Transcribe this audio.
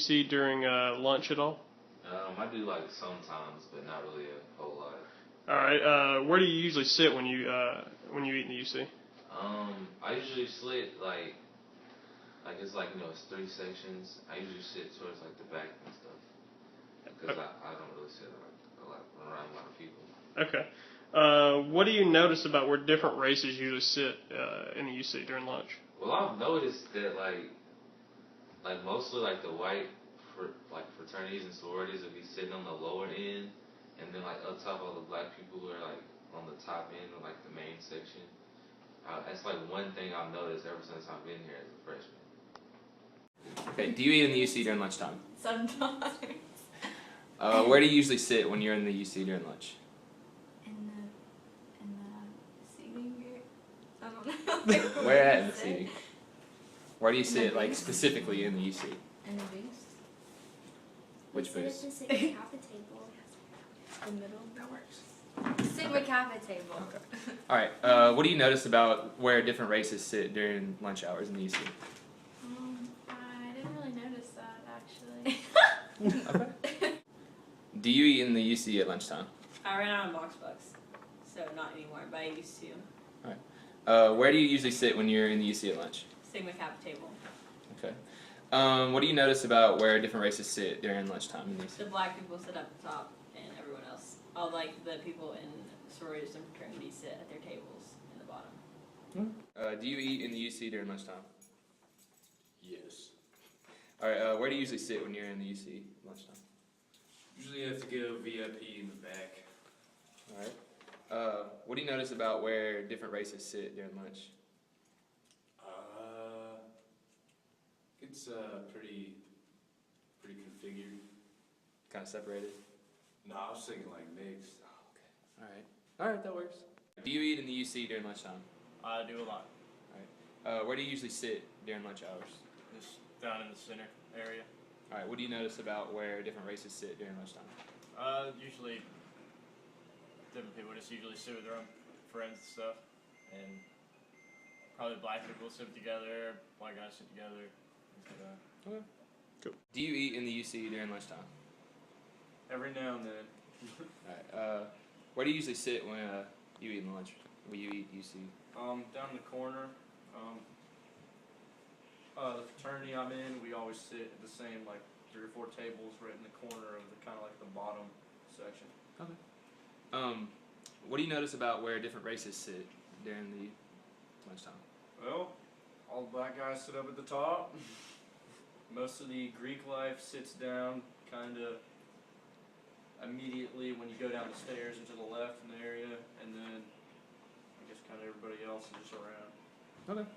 UTC during lunch at all? I do like sometimes, but not really a whole lot. All right. Where do you usually sit when you eat in the UC? I usually sit like it's like it's 3 sections. I usually sit towards like the back and stuff because I don't really sit like a lot around a lot of people. Okay. What do you notice about where different races usually sit in the UC during lunch? Well, I've noticed that like mostly like the white fraternities and sororities will be sitting on the lower end, and then like up top all the black people who are like on the top end of like the main section. That's like one thing I've noticed ever since I've been here as a freshman. Okay, do you eat in the UC during lunchtime? Sometimes. Where do you usually sit when you're in the UC during lunch? In the seating area. I don't know. Where at in the seating? Where do you sit, like, specifically in the UC? In the booth. Which booth? It's a Sigma Kappa table. The middle. That works. Sigma Kappa table. Okay. Alright, what do you notice about where different races sit during lunch hours in the UC? I didn't really notice that, actually. Okay. Do you eat in the UC at lunchtime? I ran out of box bucks, so not anymore, but I used to. Alright. Where do you usually sit when you're in the UC at lunch? Sigma Kappa table. Okay. What do you notice about where different races sit during lunchtime in the UC? The black people sit up the top, and everyone else, all like the people in sororities and fraternities sit at their tables in the bottom. Do you eat in the UC during lunchtime? Yes. Alright, where do you usually sit when you're in the UC lunchtime? Usually you have to go VIP in the back. Alright. What do you notice about where different races sit during lunch? It's pretty configured. Kind of separated? No, I was thinking like mixed. Oh, okay. Alright, that works. Do you eat in the UC during lunchtime? I do a lot. Alright. Where do you usually sit during lunch hours? Just down in the center area. Alright, what do you notice about where different races sit during lunchtime? Usually different people just usually sit with their own friends and stuff. And probably black people sit together, white guys sit together, things like that. Okay. Cool. Do you eat in the UC during lunchtime? Every now and then. Alright. Where do you usually sit when you eat lunch? When you eat UC? Down in the corner. The fraternity I'm in, we always sit at the same 3 or 4 tables right in the corner of the kind of like the bottom section. Okay. What do you notice about where different races sit during the lunchtime? Well, all the black guys sit up at the top. Most of the Greek life sits down kind of immediately when you go down the stairs and to the left in the area, and then I guess kind of everybody else is just around. Okay.